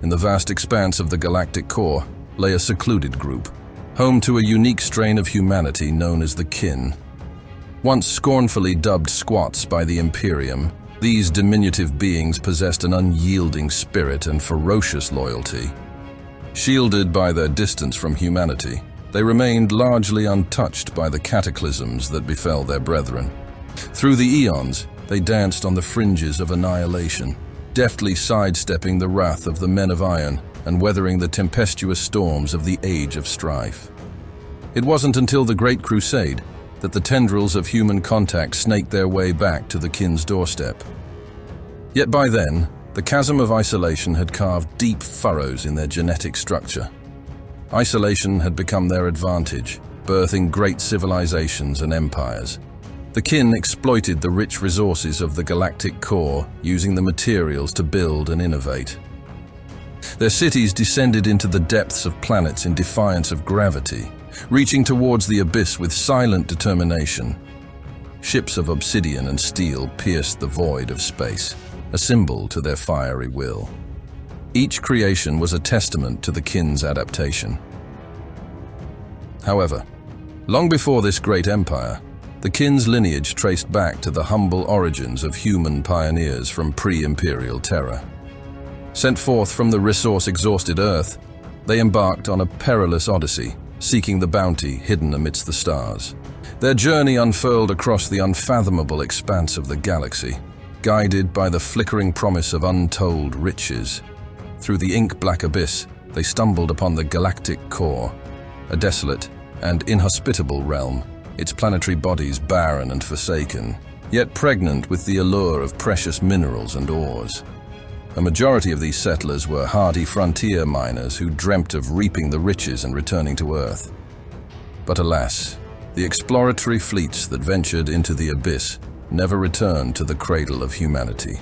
in the vast expanse of the Galactic Core, lay a secluded group, home to a unique strain of humanity known as the Kin. Once scornfully dubbed squats by the Imperium, these diminutive beings possessed an unyielding spirit and ferocious loyalty. Shielded by their distance from humanity, they remained largely untouched by the cataclysms that befell their brethren. Through the eons, they danced on the fringes of annihilation, deftly sidestepping the wrath of the Men of Iron and weathering the tempestuous storms of the Age of Strife. It wasn't until the Great Crusade that the tendrils of human contact snaked their way back to the Kin's doorstep. Yet by then, the chasm of isolation had carved deep furrows in their genetic structure. Isolation had become their advantage, birthing great civilizations and empires. The Kin exploited the rich resources of the Galactic Core, using the materials to build and innovate. Their cities descended into the depths of planets in defiance of gravity, reaching towards the abyss with silent determination. Ships of obsidian and steel pierced the void of space, a symbol to their fiery will. Each creation was a testament to the Kin's adaptation. However, long before this great empire, the Kin's lineage traced back to the humble origins of human pioneers from pre-imperial Terra. Sent forth from the resource-exhausted Earth, they embarked on a perilous odyssey, seeking the bounty hidden amidst the stars. Their journey unfurled across the unfathomable expanse of the galaxy, guided by the flickering promise of untold riches. Through the ink-black abyss, they stumbled upon the Galactic Core, a desolate and inhospitable realm, its planetary bodies barren and forsaken, yet pregnant with the allure of precious minerals and ores. A majority of these settlers were hardy frontier miners who dreamt of reaping the riches and returning to Earth. But alas, the exploratory fleets that ventured into the abyss never returned to the cradle of humanity.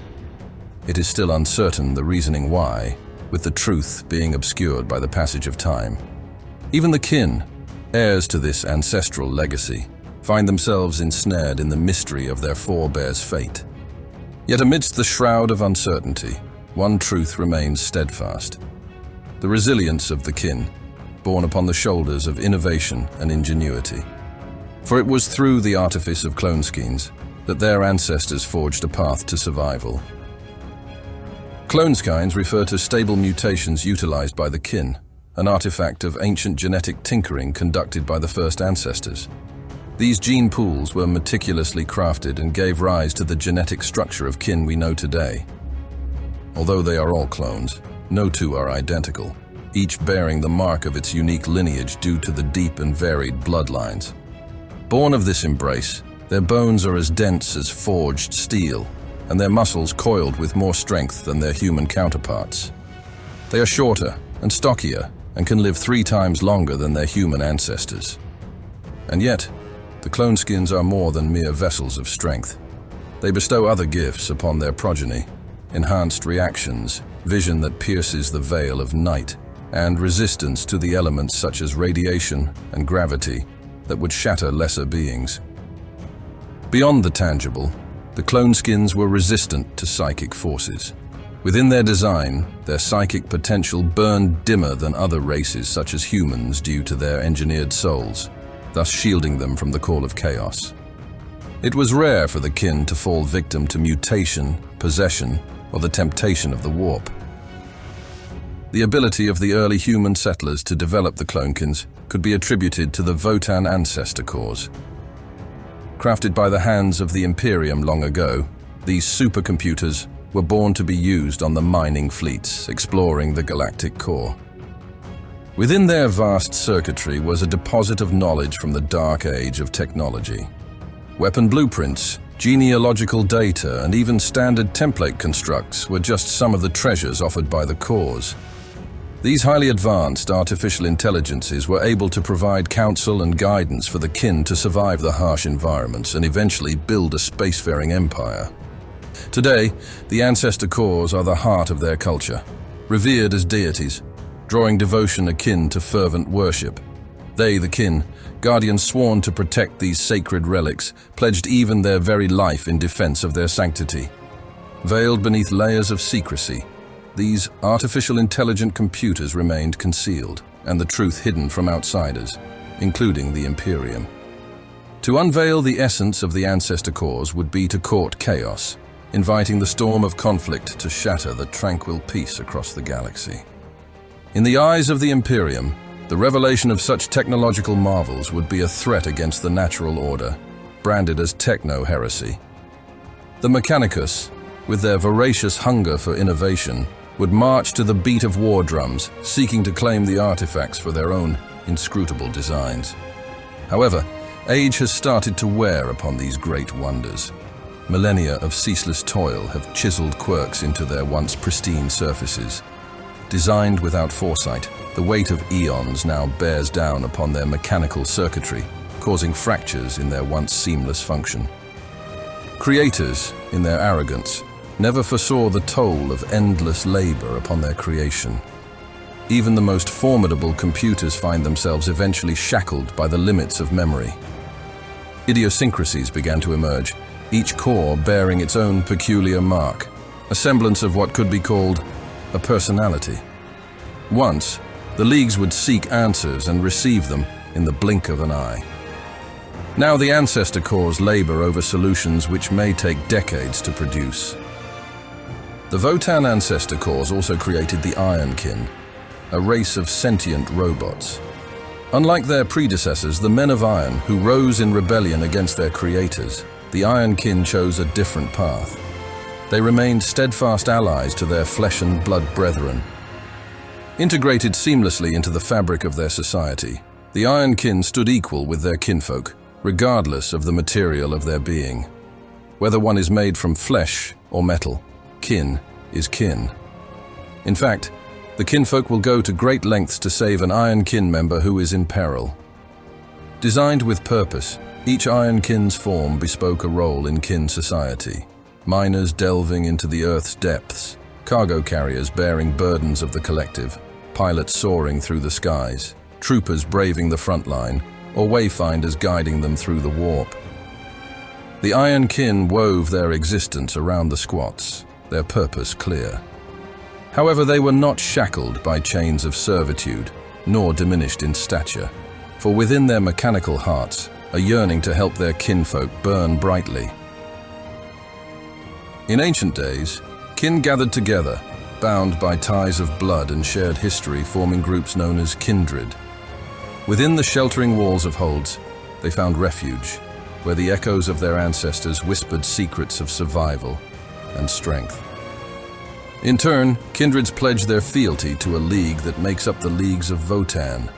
It is still uncertain the reasoning why, with the truth being obscured by the passage of time. Even the Kin, heirs to this ancestral legacy, find themselves ensnared in the mystery of their forebears' fate. Yet amidst the shroud of uncertainty, one truth remains steadfast: the resilience of the Kin, born upon the shoulders of innovation and ingenuity. For it was through the artifice of Cloneskeins that their ancestors forged a path to survival. Cloneskeins refer to stable mutations utilized by the Kin, an artifact of ancient genetic tinkering conducted by the first ancestors. These gene pools were meticulously crafted and gave rise to the genetic structure of Kin we know today. Although they are all clones, no two are identical, each bearing the mark of its unique lineage due to the deep and varied bloodlines. Born of this embrace, their bones are as dense as forged steel, and their muscles coiled with more strength than their human counterparts. They are shorter and stockier and can live 3 times longer than their human ancestors. And yet, the Cloneskins are more than mere vessels of strength. They bestow other gifts upon their progeny: enhanced reactions, vision that pierces the veil of night, and resistance to the elements such as radiation and gravity that would shatter lesser beings. Beyond the tangible, the Cloneskins were resistant to psychic forces. Within their design, their psychic potential burned dimmer than other races such as humans due to their engineered souls, thus shielding them from the call of chaos. It was rare for the Kin to fall victim to mutation, possession, or the temptation of the warp. The ability of the early human settlers to develop the Cloneskins could be attributed to the Votann Ancestor Cores. Crafted by the hands of the Imperium long ago, these supercomputers were born to be used on the mining fleets exploring the Galactic Core. Within their vast circuitry was a deposit of knowledge from the dark age of technology. Weapon blueprints, genealogical data, and even standard template constructs were just some of the treasures offered by the cores. These highly advanced artificial intelligences were able to provide counsel and guidance for the Kin to survive the harsh environments and eventually build a spacefaring empire. Today, the Ancestor Cores are the heart of their culture, revered as deities, drawing devotion akin to fervent worship. They, the Kin, guardians sworn to protect these sacred relics, pledged even their very life in defense of their sanctity. Veiled beneath layers of secrecy, these artificial intelligent computers remained concealed, and the truth hidden from outsiders, including the Imperium. To unveil the essence of the Ancestor Cores would be to court chaos, inviting the storm of conflict to shatter the tranquil peace across the galaxy. In the eyes of the Imperium, the revelation of such technological marvels would be a threat against the natural order, branded as techno-heresy. The Mechanicus, with their voracious hunger for innovation, would march to the beat of war drums, seeking to claim the artifacts for their own inscrutable designs. However, age has started to wear upon these great wonders. Millennia of ceaseless toil have chiseled quirks into their once pristine surfaces. Designed without foresight, the weight of eons now bears down upon their mechanical circuitry, causing fractures in their once seamless function. Creators, in their arrogance, never foresaw the toll of endless labor upon their creation. Even the most formidable computers find themselves eventually shackled by the limits of memory. Idiosyncrasies began to emerge, each core bearing its own peculiar mark, a semblance of what could be called a personality. Once, the leagues would seek answers and receive them in the blink of an eye. Now the Ancestor Cores labor over solutions which may take decades to produce. The Votann Ancestor Cores also created the Ironkin, a race of sentient robots. Unlike their predecessors, the Men of Iron, who rose in rebellion against their creators, the Ironkin chose a different path. They remained steadfast allies to their flesh and blood brethren. Integrated seamlessly into the fabric of their society, the Ironkin stood equal with their kinfolk, regardless of the material of their being. Whether one is made from flesh or metal, kin is kin. In fact, the kinfolk will go to great lengths to save an Ironkin member who is in peril. Designed with purpose, each Ironkin's form bespoke a role in kin society. Miners delving into the Earth's depths, cargo carriers bearing burdens of the collective, pilots soaring through the skies, troopers braving the front line, or wayfinders guiding them through the warp. The Ironkin wove their existence around the squats, their purpose clear. However, they were not shackled by chains of servitude, nor diminished in stature, for within their mechanical hearts, a yearning to help their kinfolk burn brightly. In ancient days, kin gathered together, bound by ties of blood and shared history, forming groups known as kindred. Within the sheltering walls of holds, they found refuge, where the echoes of their ancestors whispered secrets of survival and strength. In turn, kindreds pledged their fealty to a league that makes up the Leagues of Votann.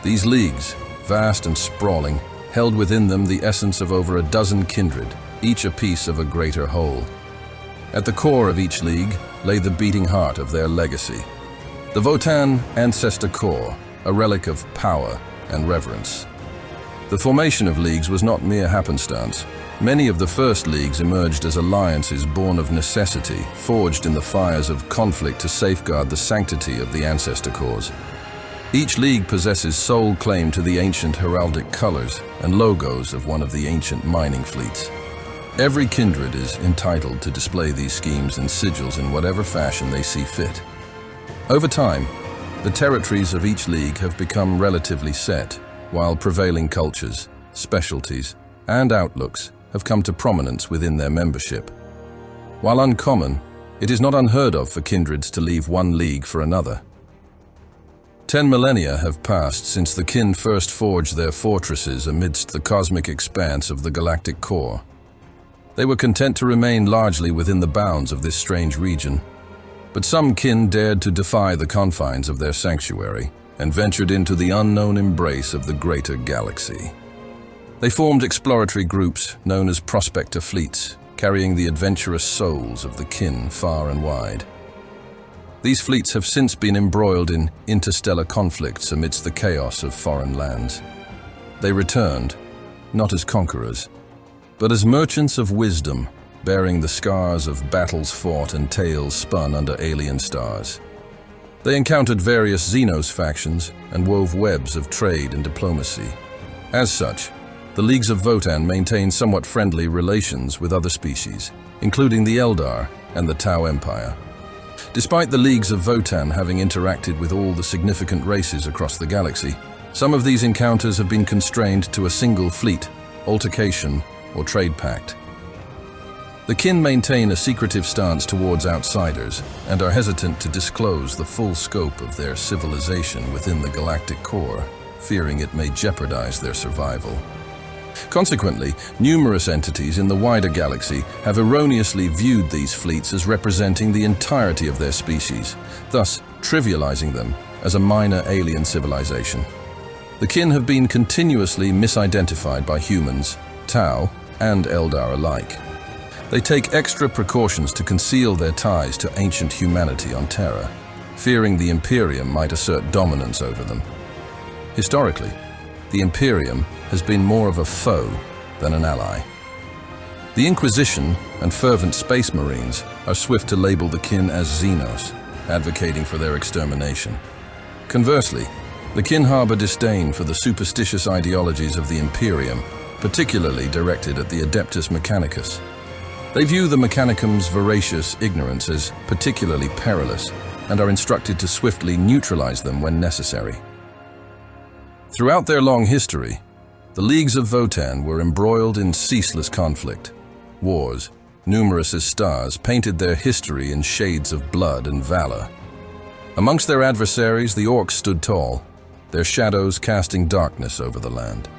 These leagues, vast and sprawling, held within them the essence of over a dozen kindred, each a piece of a greater whole. At the core of each league lay the beating heart of their legacy. The Votann Ancestor Core, a relic of power and reverence. The formation of leagues was not mere happenstance. Many of the first leagues emerged as alliances born of necessity, forged in the fires of conflict to safeguard the sanctity of the Ancestor Cores. Each league possesses sole claim to the ancient heraldic colors and logos of one of the ancient mining fleets. Every kindred is entitled to display these schemes and sigils in whatever fashion they see fit. Over time, the territories of each league have become relatively set, while prevailing cultures, specialties, and outlooks have come to prominence within their membership. While uncommon, it is not unheard of for kindreds to leave one league for another. 10 millennia have passed since the kin first forged their fortresses amidst the cosmic expanse of the Galactic Core. They were content to remain largely within the bounds of this strange region, but some kin dared to defy the confines of their sanctuary and ventured into the unknown embrace of the greater galaxy. They formed exploratory groups known as prospector fleets, carrying the adventurous souls of the kin far and wide. These fleets have since been embroiled in interstellar conflicts amidst the chaos of foreign lands. They returned, not as conquerors, but as merchants of wisdom, bearing the scars of battles fought and tales spun under alien stars. They encountered various Xenos factions and wove webs of trade and diplomacy. As such, the Leagues of Votann maintain somewhat friendly relations with other species, including the Eldar and the Tau Empire. Despite the Leagues of Votann having interacted with all the significant races across the galaxy, some of these encounters have been constrained to a single fleet, altercation, or trade pact. The kin maintain a secretive stance towards outsiders and are hesitant to disclose the full scope of their civilization within the Galactic Core, fearing it may jeopardize their survival. Consequently, numerous entities in the wider galaxy have erroneously viewed these fleets as representing the entirety of their species, thus trivializing them as a minor alien civilization. The kin have been continuously misidentified by humans, Tau, and Eldar alike. They take extra precautions to conceal their ties to ancient humanity on Terra, fearing the Imperium might assert dominance over them. Historically, the Imperium has been more of a foe than an ally. The Inquisition and fervent Space Marines are swift to label the kin as Xenos, advocating for their extermination. Conversely, the kin harbor disdain for the superstitious ideologies of the Imperium, particularly directed at the Adeptus Mechanicus. They view the Mechanicum's voracious ignorance as particularly perilous and are instructed to swiftly neutralize them when necessary. Throughout their long history, the Leagues of Votann were embroiled in ceaseless conflict. Wars, numerous as stars, painted their history in shades of blood and valor. Amongst their adversaries, the Orcs stood tall, their shadows casting darkness over the land.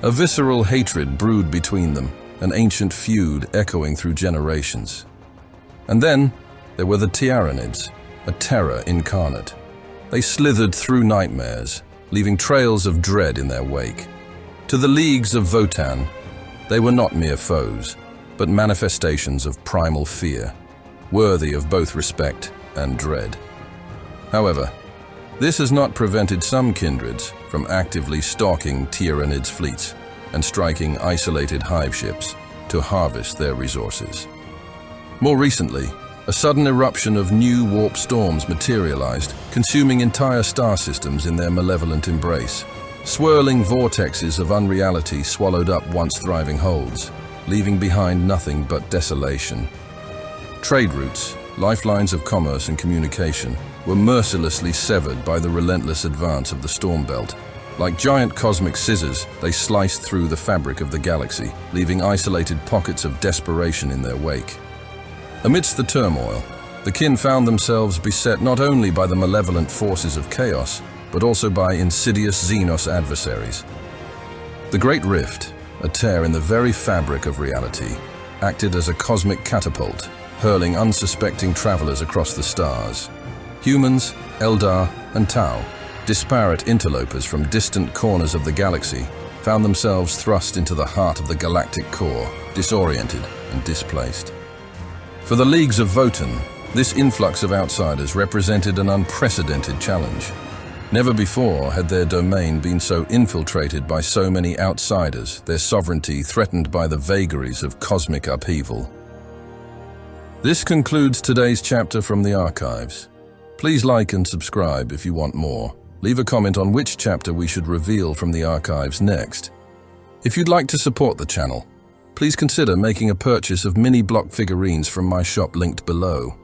A visceral hatred brewed between them, an ancient feud echoing through generations. And then there were the Tyranids, a terror incarnate. They slithered through nightmares, leaving trails of dread in their wake. To the Leagues of Votann, they were not mere foes, but manifestations of primal fear, worthy of both respect and dread. However, this has not prevented some kindreds from actively stalking Tyranids' fleets and striking isolated hive ships to harvest their resources. More recently, a sudden eruption of new warp storms materialized, consuming entire star systems in their malevolent embrace. Swirling vortexes of unreality swallowed up once thriving holds, leaving behind nothing but desolation. Trade routes, lifelines of commerce and communication, were mercilessly severed by the relentless advance of the storm belt. Like giant cosmic scissors, they sliced through the fabric of the galaxy, leaving isolated pockets of desperation in their wake. Amidst the turmoil, the kin found themselves beset not only by the malevolent forces of chaos, but also by insidious Xenos adversaries. The Great Rift, a tear in the very fabric of reality, acted as a cosmic catapult, hurling unsuspecting travelers across the stars. Humans, Eldar, and Tau, disparate interlopers from distant corners of the galaxy, found themselves thrust into the heart of the Galactic Core, disoriented and displaced. For the Leagues of Votann, this influx of outsiders represented an unprecedented challenge. Never before had their domain been so infiltrated by so many outsiders, their sovereignty threatened by the vagaries of cosmic upheaval. This concludes today's chapter from the archives. Please like and subscribe if you want more. Leave a comment on which chapter we should reveal from the archives next. If you'd like to support the channel, please consider making a purchase of mini block figurines from my shop linked below.